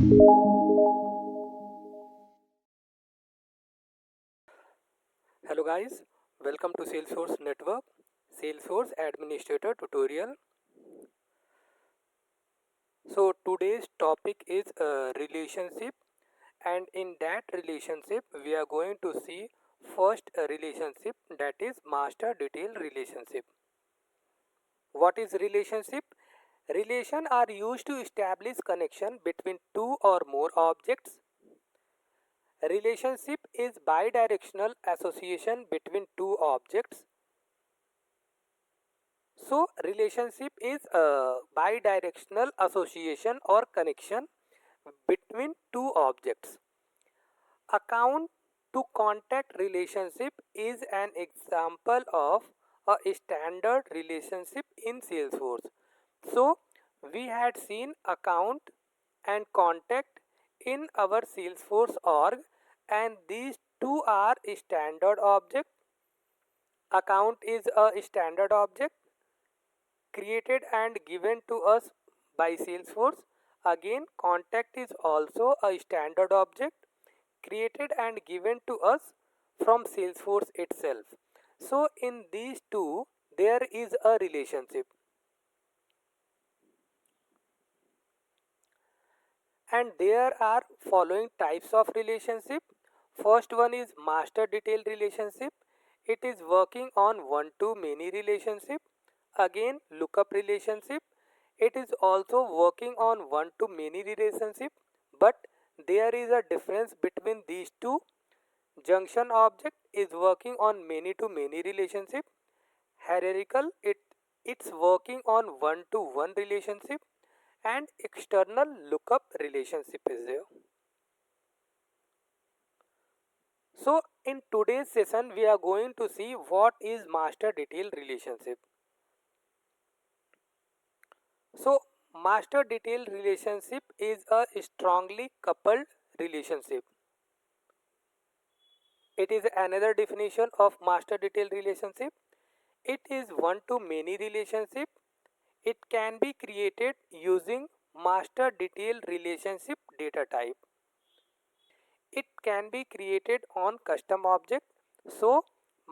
Hello guys, welcome to Salesforce Network Salesforce Administrator tutorial. So today's topic is relationship, and in that relationship we are going to see first a relationship, that is master detail relationship. What is relationship? Relation are used to establish connection between two or more objects. Relationship is bidirectional association between two objects. So, relationship is a bidirectional association or connection between two objects. Account to contact relationship is an example of a standard relationship in Salesforce. So, we had seen account and contact in our Salesforce org, and these two are standard object. Account is a standard object created and given to us by Salesforce. Again, contact is also a standard object created and given to us from Salesforce itself. So, in these two, there is a relationship. And there are following types of relationship. First one is master detail relationship. It is working on one to many relationship. Again, lookup relationship. It is also working on one to many relationship, but there is a difference between these two. Junction object is working on many to many relationship. Hierarchical, it's working on one to one relationship, and external lookup relationship is there. So in today's session we are going to see what is master detail relationship. So master detail relationship is a strongly coupled relationship. It is another definition of master detail relationship. It is one to many relationship. It can be created using master detail relationship data type. It can be created on custom object. So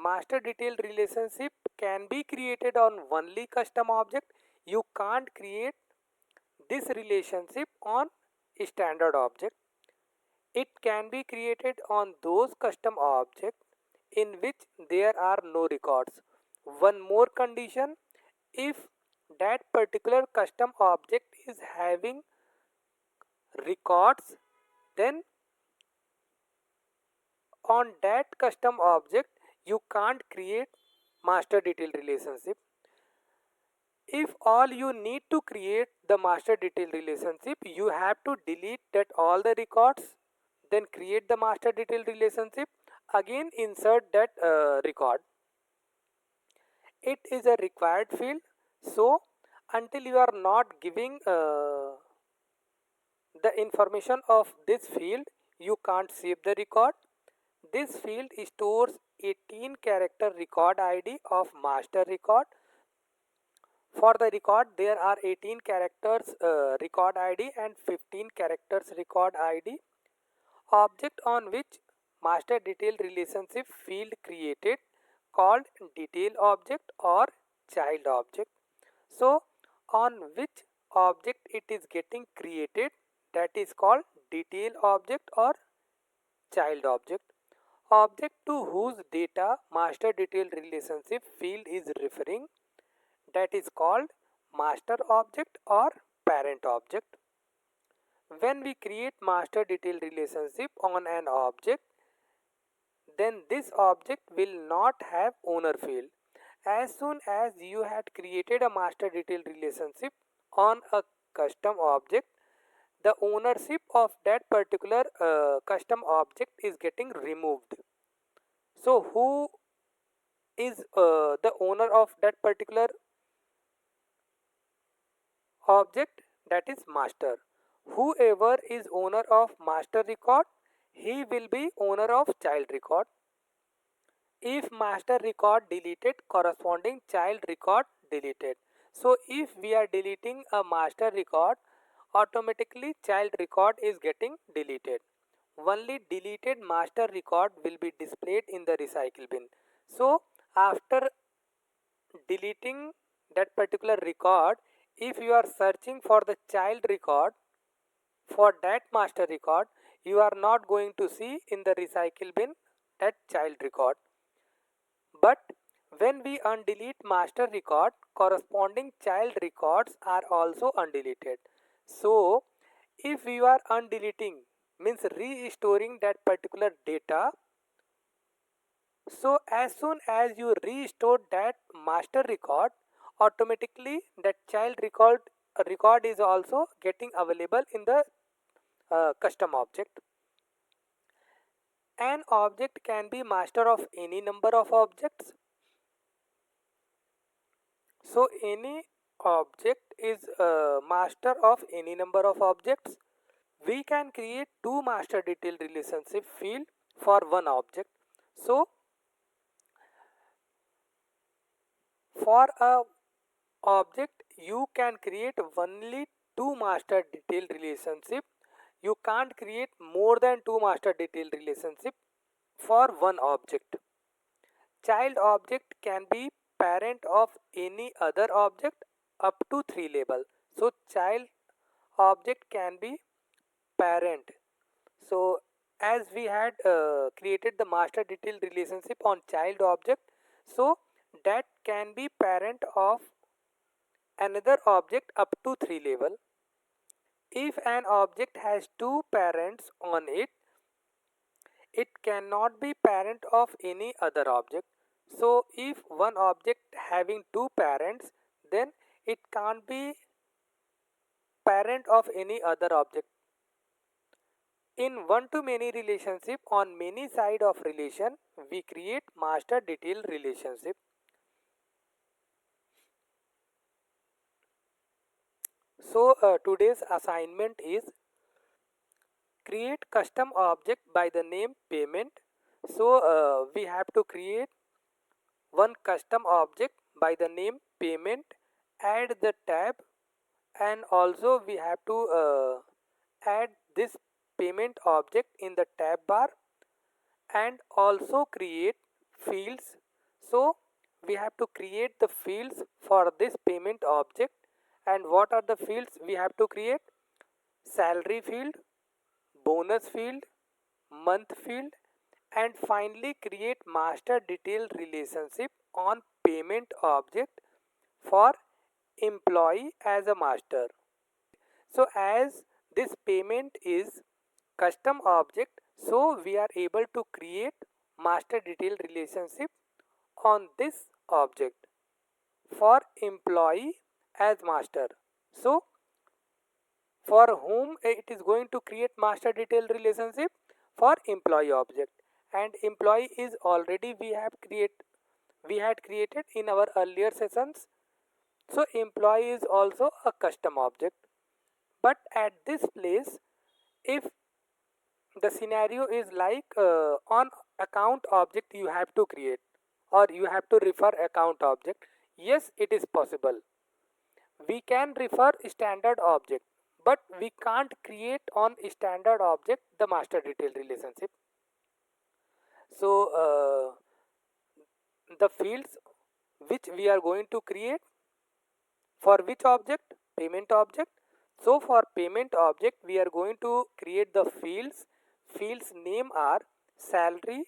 master detail relationship can be created on only custom object. You can't create this relationship on standard object. It can be created on those custom objects in which there are no records. One more condition, if that particular custom object is having records, then on that custom object you can't create master detail relationship. If all you need to create the master detail relationship, you have to delete that all the records, then create the master detail relationship, again insert that record. It is a required field. So until you are not giving the information of this field, you can't save the record. This field stores 18 character record ID of master record. For the record, there are 18 characters record ID and 15 characters record ID. Object on which master detail relationship field created called detail object or child object. So on which object it is getting created, that is called detail object or child object. Object to whose data master detail relationship field is referring, that is called master object or parent object. When we create master detail relationship on an object, then this object will not have owner field. As soon as you had created a master detail relationship on a custom object, the ownership of that particular custom object is getting removed. So who is the owner of that particular object? That is master. Whoever is owner of master record, he will be owner of child record. If master record deleted, corresponding child record deleted. So if we are deleting a master record automatically child record is getting deleted. Only deleted master record will be displayed in the recycle bin. So after deleting that particular record, if you are searching for the child record for that master record, you are not going to see in the recycle bin that child record. But when we undelete master record, corresponding child records are also undeleted. So if you are undeleting means restoring that particular data, so as soon as you restore that master record, automatically that child record is also getting available in the custom object. An object can be master of any number of objects. So any object is master of any number of objects. We can create two master detail relationship field for one object. So for a object you can create only two master detail relationship. You can't create more than two master detail relationship for one object. Child object can be parent of any other object up to 3 label. So child object can be parent. So as we had created the master detail relationship on child object, so that can be parent of another object up to 3 label. If an object has two parents on it, it cannot be parent of any other object. So if one object having two parents, then it can't be parent of any other object. In one-to-many relationship, on many side of relation, we create master detail relationship. So today's assignment is create custom object by the name payment. So we have to create one custom object by the name payment, add the tab, and also we have to add this payment object in the tab bar and also create fields. So we have to create the fields for this payment object. And what are the fields we have to create? Salary field, bonus field, month field, and finally create master detail relationship on payment object for employee as a master. So as this payment is custom object, so we are able to create master detail relationship on this object for employee as master. So for whom it is going to create master detail relationship? For employee object, and employee is already we had created in our earlier sessions. So employee is also a custom object. But at this place, if the scenario is like on account object you have to create or you have to refer account object, yes, it is possible. We can refer standard object, but we can't create on standard object the master detail relationship. So the fields which we are going to create for which object? Payment object. So for payment object we are going to create the fields. Fields name are salary,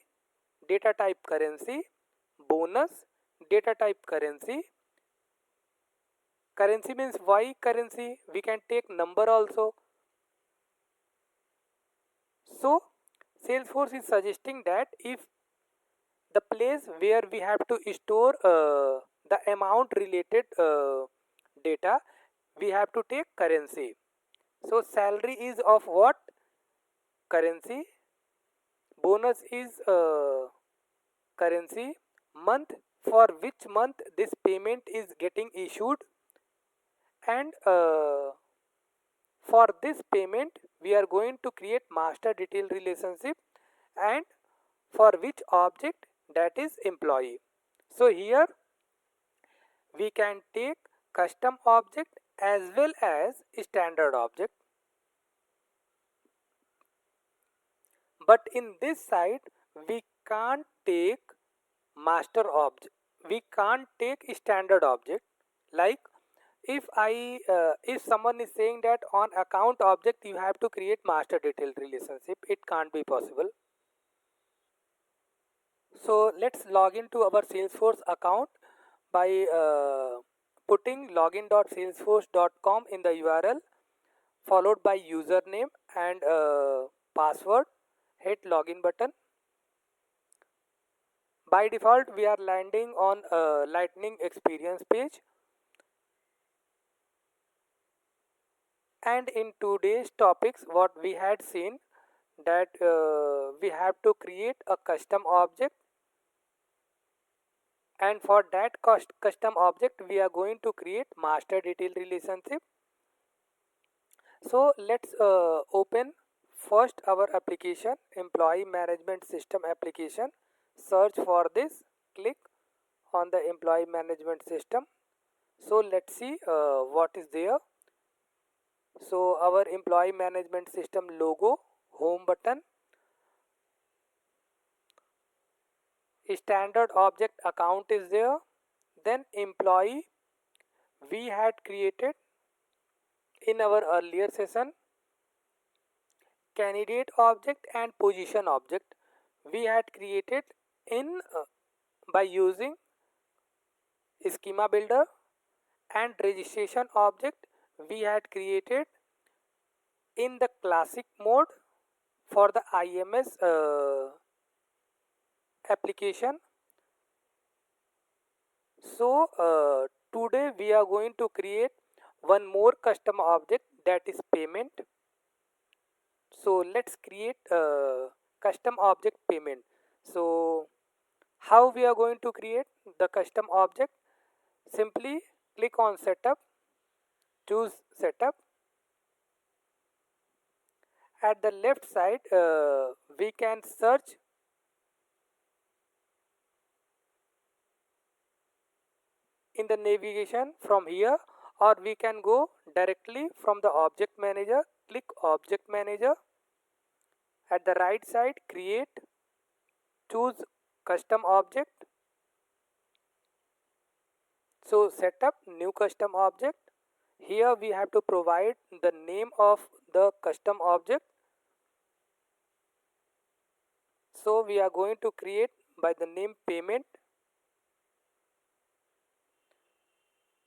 data type currency, bonus, data type currency. Currency means why currency? We can take number also. So Salesforce is suggesting that if the place where we have to store the amount related data, we have to take currency. So salary is of what? Currency. Bonus is currency. Month, for which month this payment is getting issued, and for this payment we are going to create master detail relationship, and for which object? That is employee. So here we can take custom object as well as standard object. but in this side we can't take master object, we can't take standard object. Like if someone is saying that on account object you have to create master detailed relationship, it can't be possible. So let's log into our Salesforce account by putting login.salesforce.com in the URL, followed by username and password. Hit login button. By default we are landing on a lightning experience page, and in today's topics what we had seen that we have to create a custom object, and for that custom object we are going to create master detail relationship. So let's open first our application, employee management system application. Search for this, click on the employee management system. So let's see what is there. So our employee management system logo, home button, standard object account is there, then employee we had created in our earlier session, candidate object and position object we had created in by using schema builder, and registration object we had created in the classic mode for the IMS application. So today we are going to create one more custom object, that is payment. So let's create custom object payment. So how we are going to create the custom object? Simply click on setup, choose setup. At the left side we can search in the navigation from here, or we can go directly from the object manager. Click object manager. At the right side create, choose custom object. So set up new custom object. Here we have to provide the name of the custom object. So we are going to create by the name payment.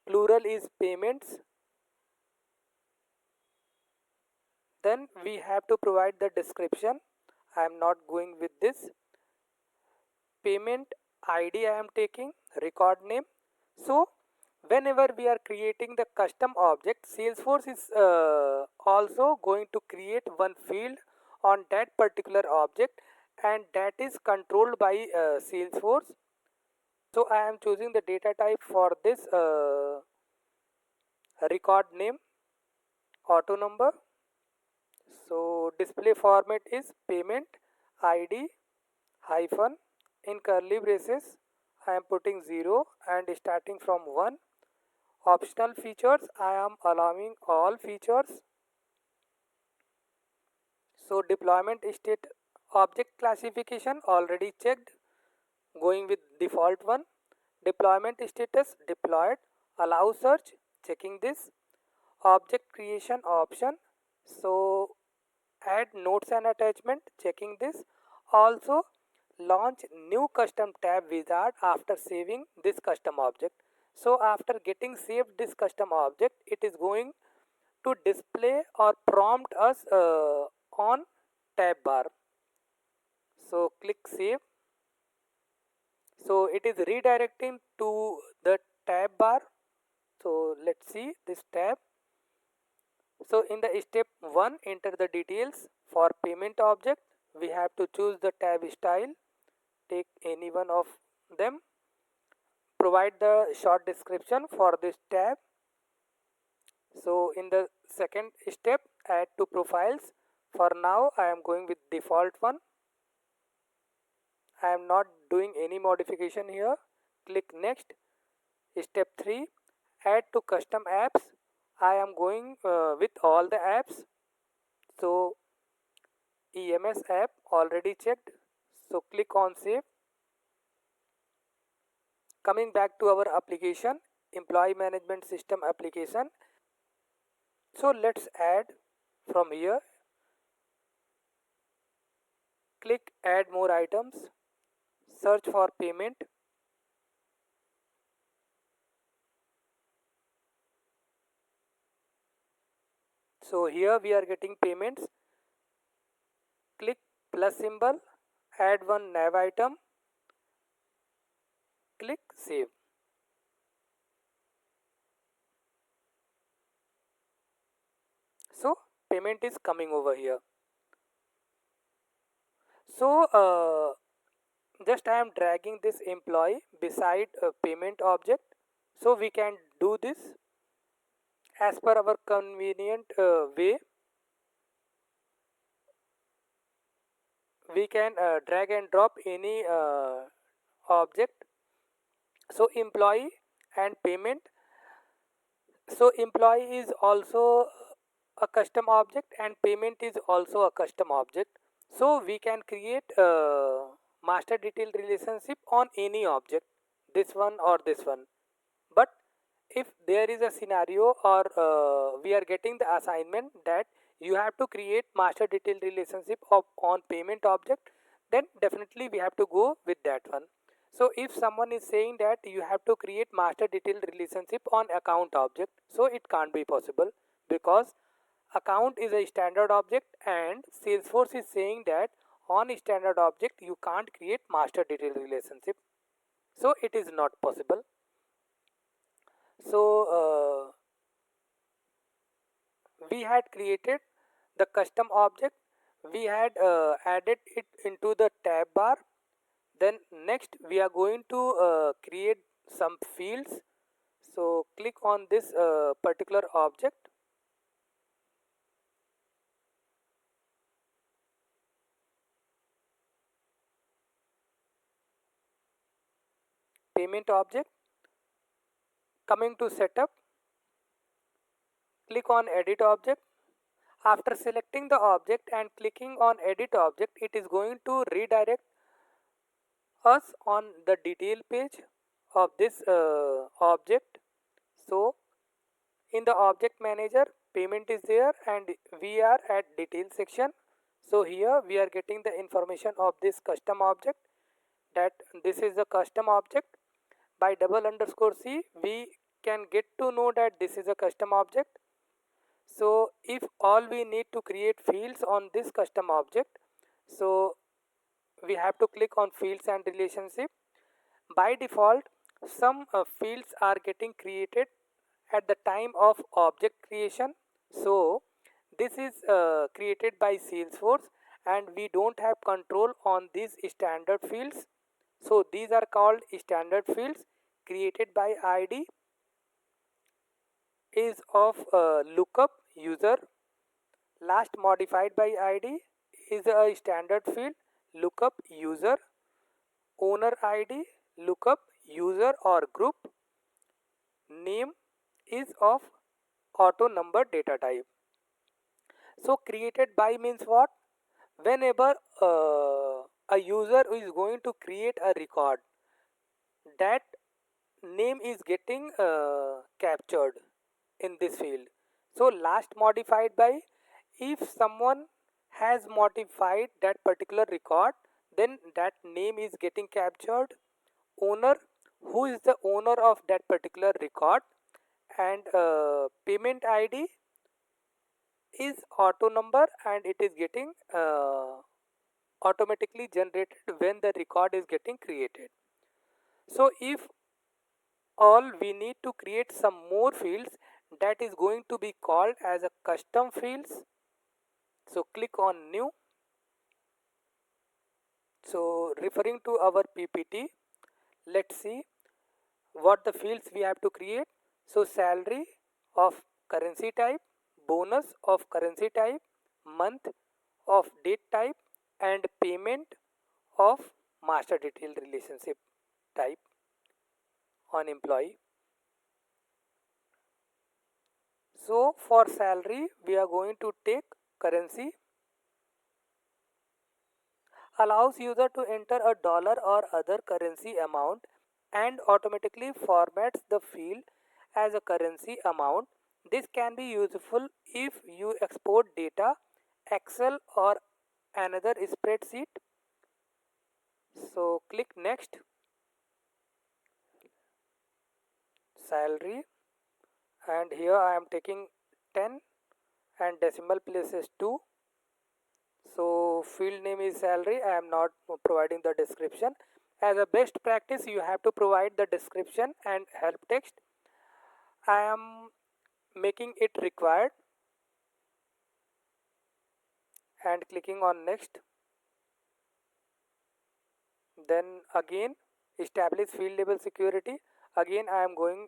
Plural is payments. Then we have to provide the description. I am not going with this. Payment ID I am taking, record name. So whenever we are creating the custom object, Salesforce is also going to create one field on that particular object, and that is controlled by Salesforce. So I am choosing the data type for this record name, auto number. So display format is payment ID hyphen, in curly braces I am putting 0 and starting from 1. Optional features I am allowing all features. So deployment state object classification already checked, going with default one. Deployment status deployed, allow search, checking this. Object creation option, so add notes and attachment, checking this. Also launch new custom tab wizard after saving this custom object. So after getting saved this custom object, it is going to display or prompt us on tab bar. So click save. So it is redirecting to the tab bar. So let's see this tab. So in the step 1, enter the details. For payment object we have to choose the tab style, take any one of them. Provide the short description for this tab. So in the second step, add to profiles. For now I am going with default one. I am not doing any modification here. Click next. Step 3, add to custom apps. I am going with all the apps. So CMS app already checked, so click on save. Coming back to our application, employee management system application. So let's add from here. Click add more items, search for payment. So here we are getting payments. Click plus symbol, add one nav item, click save. So payment is coming over here. So just I am dragging this employee beside a payment object, so we can do this as per our convenient way. We can drag and drop any object. So employee and payment. So employee is also a custom object and payment is also a custom object. So we can create a master detail relationship on any object, this one or this one. But if there is a scenario or we are getting the assignment that you have to create master detail relationship on payment object, then definitely we have to go with that one. So if someone is saying that you have to create master detail relationship on account object, so it can't be possible, because account is a standard object and Salesforce is saying that on standard object you can't create master detail relationship, so it is not possible. So we had created the custom object, we had added it into the tab bar. Then next we are going to create some fields. So click on this particular object, payment object. Coming to setup, click on edit object. After selecting the object and clicking on edit object, it is going to redirect us on the detail page of this object. So in the object manager, payment is there and we are at detail section. So here we are getting the information of this custom object, that this is the custom object. By double underscore C we can get to know that this is a custom object. So if all we need to create fields on this custom object, so we have to click on fields and relationship. By default, some fields are getting created at the time of object creation. So this is created by Salesforce and we don't have control on these standard fields. So these are called standard fields created by ID is of lookup user. Last modified by ID is a standard field lookup user. Owner ID lookup user or group. Name is of auto number data type. So created by means what? Whenever a user is going to create a record, that name is getting captured in this field. So last modified by, if someone has modified that particular record, then that name is getting captured. Owner, who is the owner of that particular record, and payment ID is auto number and it is getting automatically generated when the record is getting created. So if all we need to create some more fields, that is going to be called as a custom fields. So click on new. So referring to our PPT, let's see what the fields we have to create. So salary of currency type, bonus of currency type, month of date type, and payment of master detail relationship type on employee. So for salary we are going to take currency, allows user to enter a dollar or other currency amount and automatically formats the field as a currency amount. This can be useful if you export data, Excel or another spreadsheet. So click next. Salary, and here I am taking 10 and decimal place is 2. So field name is salary. I am not providing the description. As a best practice, you have to provide the description and help text. I am making it required and clicking on next. Then again establish field label security. Again I am going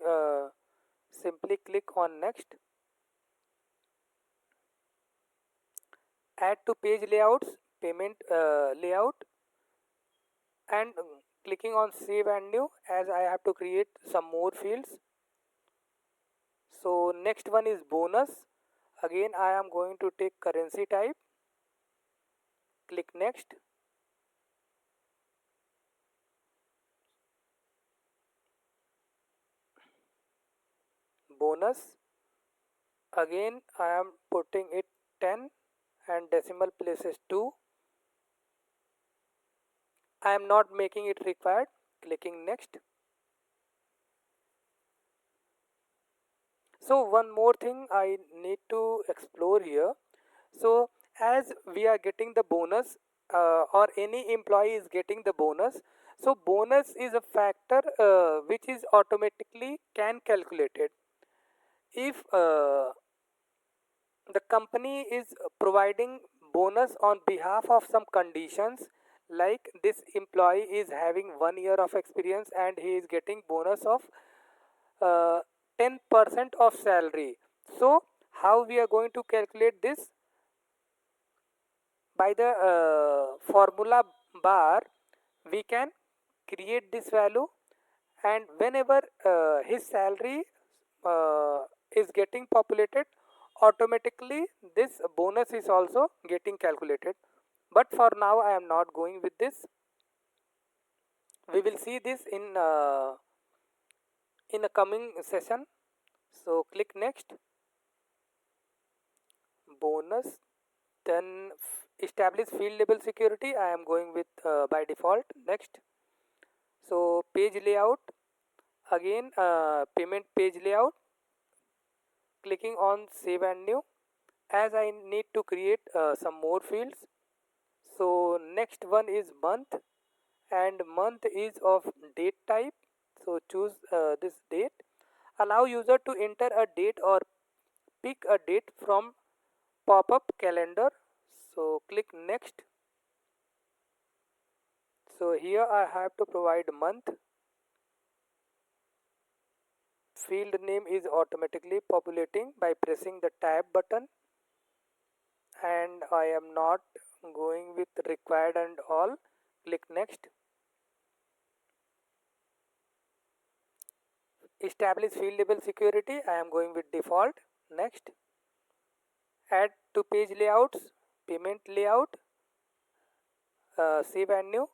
simply click on next. Add to page layouts, payment layout, and clicking on save and new as I have to create some more fields. So next one is bonus. Again I am going to take currency type. Click next. Bonus. Again I am putting it 10 and decimal place is 2. I am not making it required. Clicking next. So one more thing I need to explore here. So as we are getting the bonus or any employee is getting the bonus, so bonus is a factor which is automatically can calculated. If the company is providing bonus on behalf of some conditions, like this employee is having 1 year of experience and he is getting bonus of uh, 10% of salary. So how we are going to calculate this? By the formula bar we can create this value, and whenever his salary uh, is getting populated, automatically this bonus is also getting calculated. But for now I am not going with this. We will see this in a coming session. So click next. Bonus. Then establish field label security. I am going with by default next. So page layout, again payment page layout. Clicking on save and new as I need to create some more fields. So next one is month, and month is of date type. So choose this date. Allow user to enter a date or pick a date from pop-up calendar. So click next. So here I have to provide month. Field name is automatically populating by pressing the tab button, and I am not going with required and all. Click next. Establish field label security. I am going with default. Next. Add to page layouts, payment layout, save and new.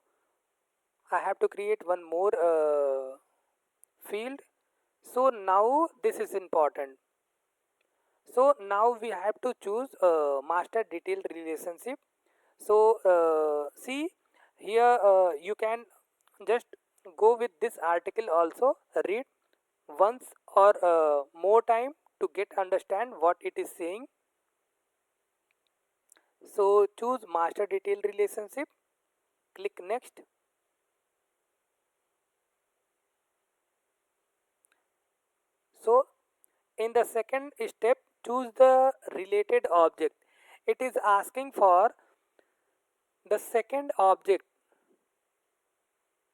I have to create one more field. So now this is important. So now we have to choose master detailed relationship. So see here you can just go with this article also, read once or more time to get understand what it is saying. So choose master detailed relationship. Click next. So in the second step, choose the related object. It is asking for the second object,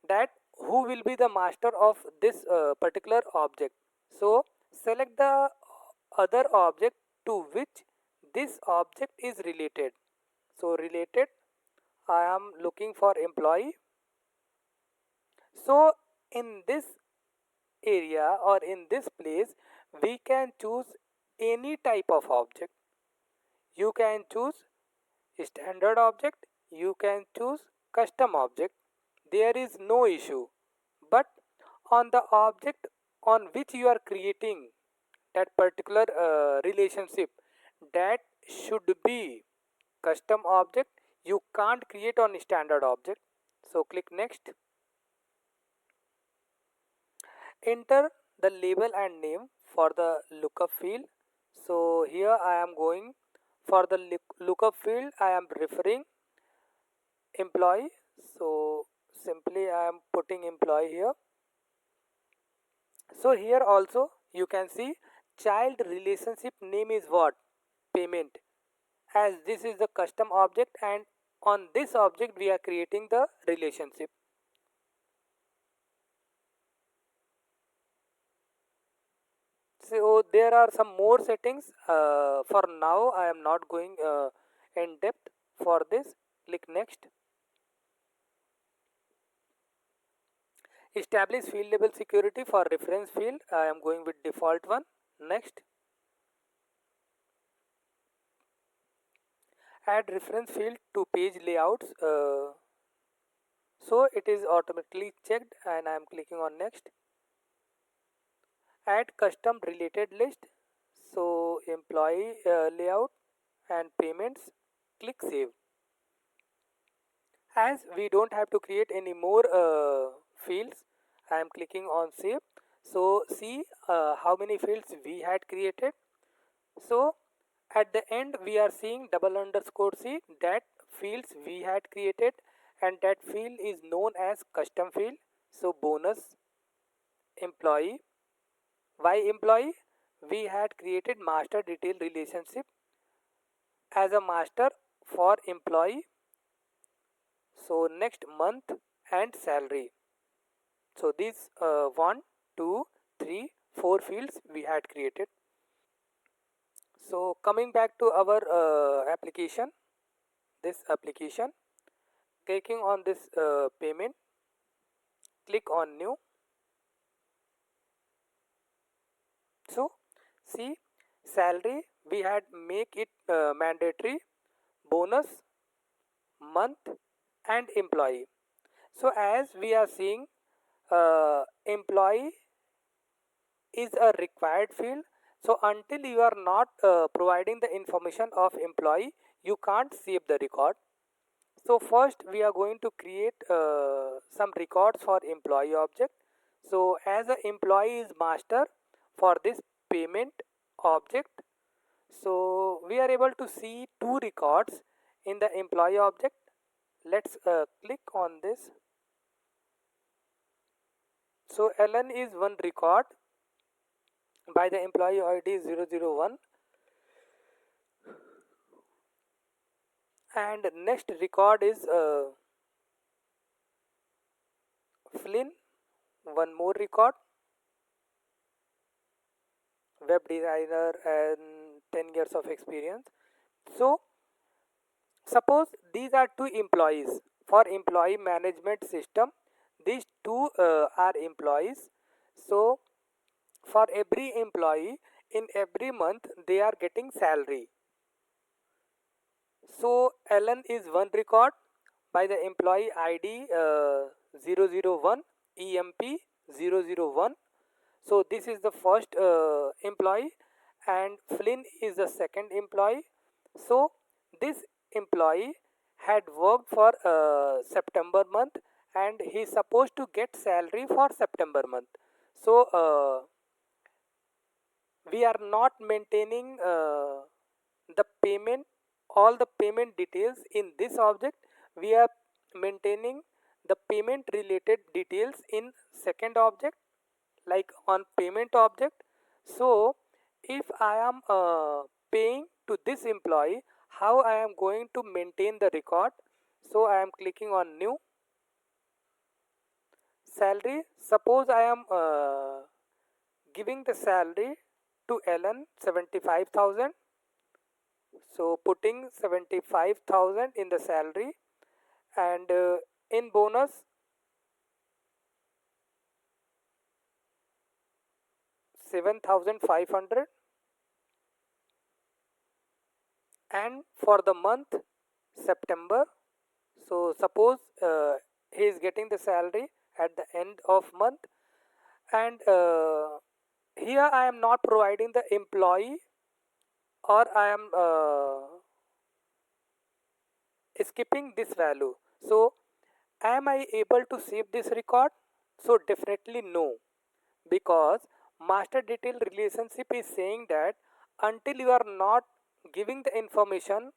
that who will be the master of this particular object. So select the other object to which this object is related. So related, I am looking for employee. So in this area or in this place we can choose any type of object. You can choose standard object, you can choose custom object, there is no issue. But on the object on which you are creating that particular relationship, that should be custom object. You can't create on standard object. So click next. Enter the label and name for the lookup field. So here I am going for the lookup field. I am referring employee. So simply I am putting employee here. So here also you can see child relationship name is what? Payment, as this is the custom object and on this object we are creating the relationship. So there are some more settings. For now I am not going in depth for this. Click next. Establish field level security for reference field. I am going with default one. Next. Add reference field to page layouts. So it is automatically checked and I am clicking on next. Add custom related list. So employee layout and payments. Click save. As we don't have to create any more fields, I am clicking on save. So see how many fields we had created. So at the end we are seeing double underscore C, that fields we had created, and that field is known as custom field. So bonus employee. Why employee? We had created master detail relationship as a master for employee. So next, month and salary. So these 1, 2, 3, 4 fields we had created. So coming back to our application, this application, clicking on this payment, click on new. So see, salary we had make it mandatory, bonus, month and employee. So as we are seeing, employee is a required field. So until you are not providing the information of employee, you can't save the record. So first we are going to create some records for employee object. So as a employee is master for this payment object, so we are able to see two records in the employee object. Let's click on this. So Ellen is one record by the employee ID 001, and next record is Flynn, one more record, web designer and 10 years of experience. So suppose these are two employees for employee management system. These two are employees. So for every employee in every month they are getting salary. So Ellen is one record by the employee ID 001 EMP 001. So this is the first employee and Flynn is the second employee. So this employee had worked for September month and he is supposed to get salary for September month. So we are not maintaining the payment, all the payment details in this object. We are maintaining the payment related details in second object, like on payment object. So if I am paying to this employee, how I am going to maintain the record? So I am clicking on new. Salary, suppose I am giving the salary to Ellen 75,000. So putting 75,000 in the salary, and in bonus 7,500, and for the month September, So suppose he is getting the salary at the end of month, and here I am not providing the employee, or I am skipping this value. So am I able to save this record? So definitely no, because master detail relationship is saying that until you are not giving the information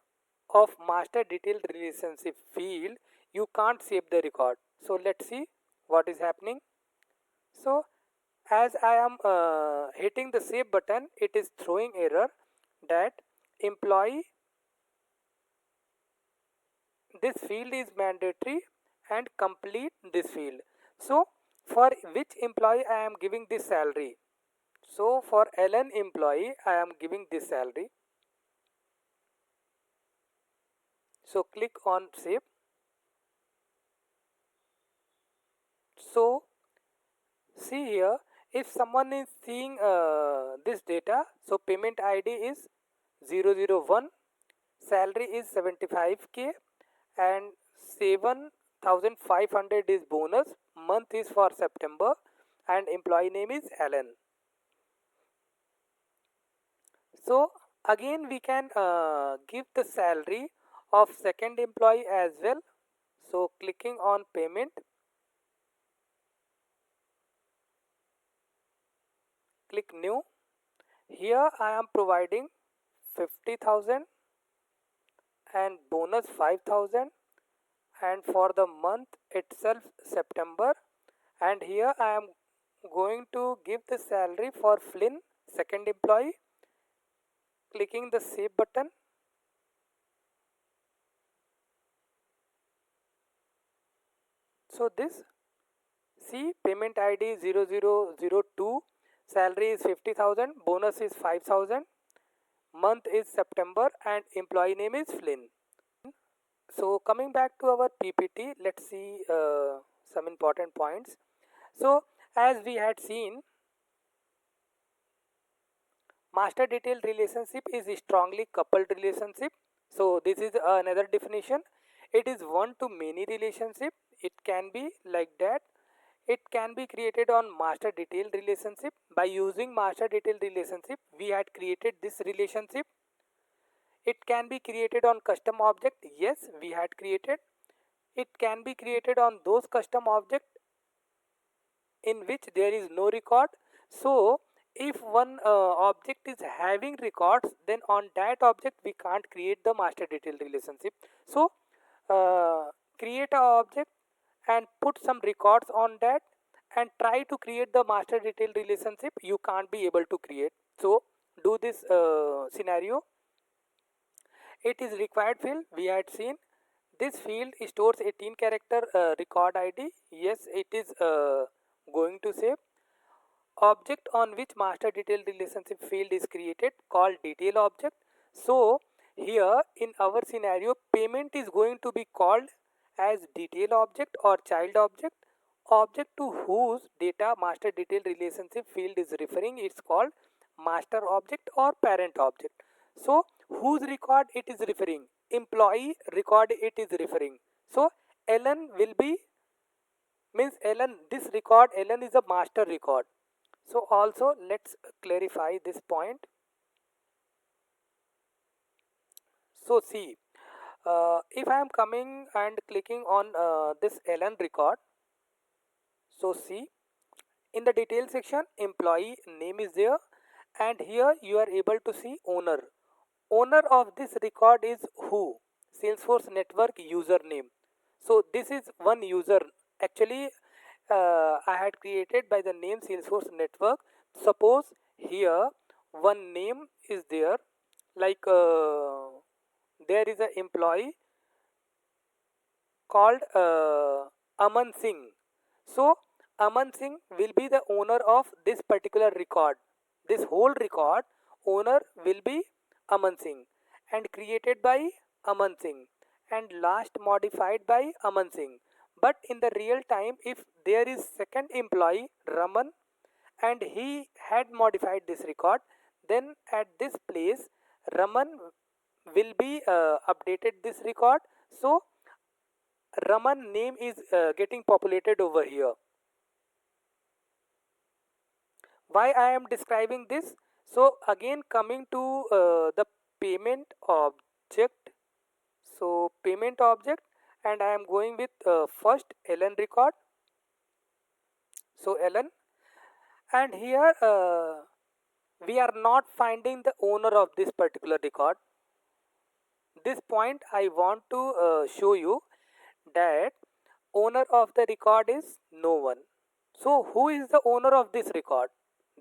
of master detail relationship field, you can't save the record. So let's see what is happening. So as I am hitting the save button, it is throwing error that employee, this field is mandatory, and complete this field. So for which employee I am giving this salary? So for LN employee I am giving this salary. So click on save. So see here, if someone is seeing this data, so payment ID is 001, salary is 75k, and 7500 is bonus, month is for September, and employee name is Alan. So again we can give the salary of second employee as well. So clicking on payment, click new. Here I am providing 50,000 and bonus 5,000, and for the month itself September, and here I am going to give the salary for Flynn, second employee. Clicking the save button. So this, see, payment ID 0002, salary is 50,000, bonus is 5,000, month is September, and employee name is Flynn. So coming back to our PPT, let's see some important points. So as we had seen, master detail relationship is a strongly coupled relationship. So this is another definition. It is one to many relationship. It can be like that. It can be created on master detail relationship. By using master detail relationship, we had created this relationship. It can be created on custom object. Yes, we had created. It can be created on those custom object in which there is no record. So if one object is having records, then on that object we can't create the master detail relationship. So create a object and put some records on that and try to create the master detail relationship, you can't be able to create. So do this scenario. It is required field, we had seen. This field stores 18 character record ID. Yes, it is going to save. Object on which master detail relationship field is created called detail object. So here in our scenario, payment is going to be called as detail object or child object. Object to whose data master detail relationship field is referring, it's called master object or parent object. So whose record it is referring? Employee record it is referring. So Ellen will be, means Ellen, this record Ellen is a master record. So also let's clarify this point. So see, if I am coming and clicking on this Ellen record, so see, in the detail section employee name is there, and here you are able to see owner. Owner of this record is who? Salesforce network username. So this is one user. Actually I had created by the name Salesforce network. Suppose here one name is there, like there is an employee called Aman Singh. So Aman Singh will be the owner of this particular record. This whole record owner will be Aman Singh and created by Aman Singh and last modified by Aman Singh. But in the real time, if there is second employee Raman and he had modified this record, then at this place Raman will be updated this record. So Raman name is getting populated over here. Why I am describing this? So again coming to the payment object. So payment object, and I am going with first ln record. So ln, and here we are not finding the owner of this particular record. This point I want to show you that owner of the record is no one. So who is the owner of this record?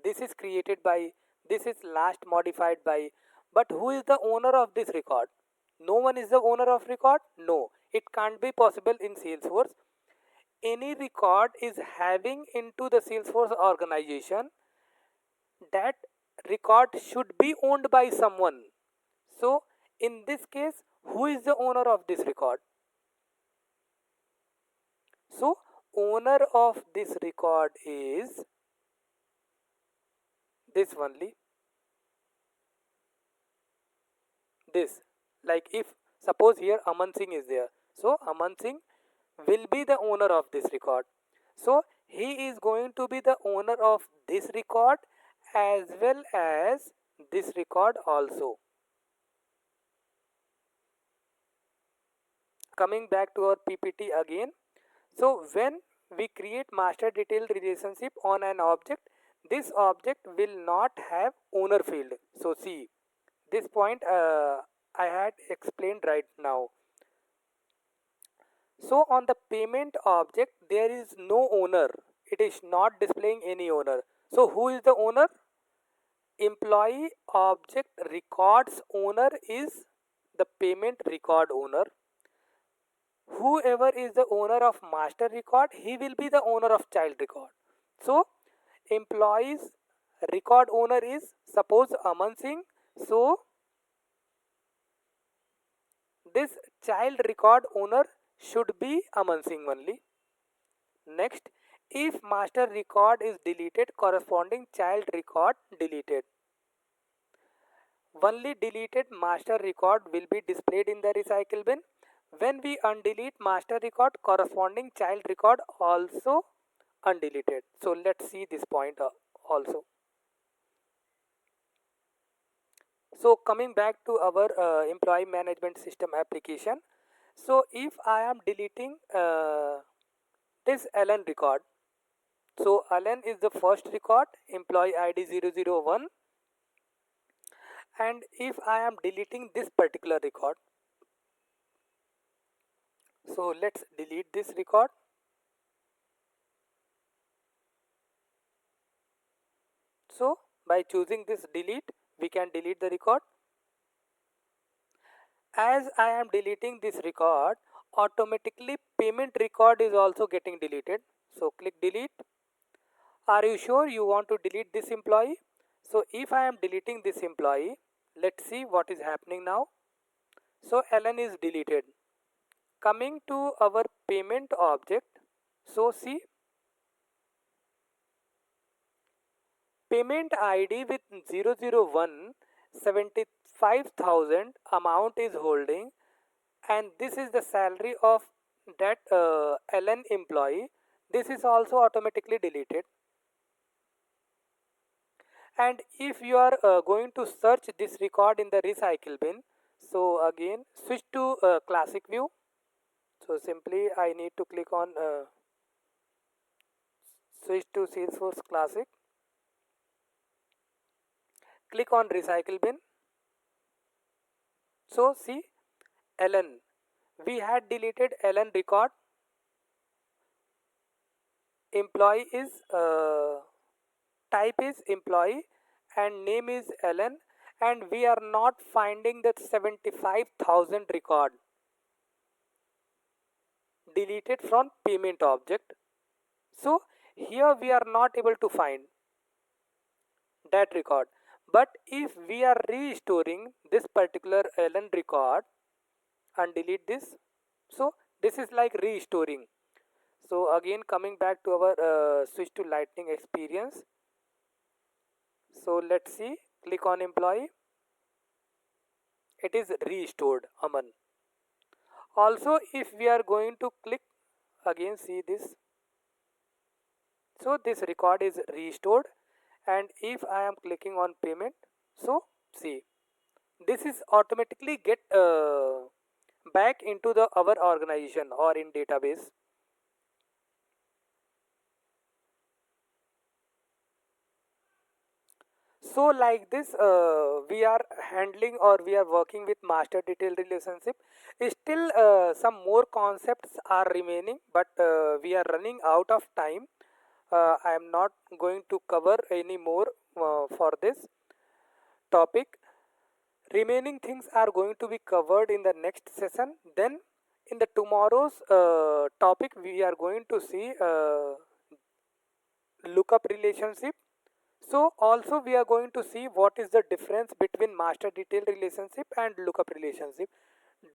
This is created by, this is last modified by, but who is the owner of this record? No one is the owner of record? No, it can't be possible in Salesforce. Any record is having into the Salesforce organization, that record should be owned by someone. So in this case, who is the owner of this record? So owner of this record is this only. This, like if suppose here Aman Singh is there, so Aman Singh will be the owner of this record. So he is going to be the owner of this record as well as this record also. Coming back to our PPT again. So when we create master detail relationship on an object, this object will not have owner field. So see, this point I had explained right now. So on the payment object there is no owner, it is not displaying any owner. So who is the owner? Employee object records owner is the payment record owner. Whoever is the owner of master record, he will be the owner of child record. So employees record owner is suppose Aman Singh. So this child record owner should be Aman Singh only. Next, if master record is deleted, corresponding child record deleted. Only deleted master record will be displayed in the recycle bin. When we undelete master record, corresponding child record also undeleted. So let's see this point also. So coming back to our employee management system application. So if I am deleting this ln record, so ln is the first record, employee id 001, and if I am deleting this particular record, so let's delete this record. So by choosing this delete, we can delete the record. As I am deleting this record, automatically payment record is also getting deleted. So click delete. Are you sure you want to delete this employee? So if I am deleting this employee, let's see what is happening now. So ln is deleted. Coming to our payment object, so see, payment ID with 001, 75,000 amount is holding, and this is the salary of that ln employee. This is also automatically deleted. And if you are going to search this record in the recycle bin, so again switch to classic view. So simply I need to click on switch to Salesforce Classic. Click on recycle bin. So see, ln, we had deleted ln record. Employee is type is employee and name is ln, and we are not finding that 75,000 record deleted from payment object. So here we are not able to find that record. But if we are restoring this particular ln record and delete this, so this is like restoring. So again coming back to our switch to lightning experience. So let's see, click on employee. It is restored Aman. Also, if we are going to click again, see this, so this record is restored. And if I am clicking on payment, so see, this is automatically get back into the our organization or in database. So like this, we are handling or we are working with master detail relationship. Still some more concepts are remaining, but we are running out of time. I am not going to cover any more for this topic. Remaining things are going to be covered in the next session. Then in the tomorrow's topic we are going to see lookup relationship. So also we are going to see what is the difference between master detail relationship and lookup relationship.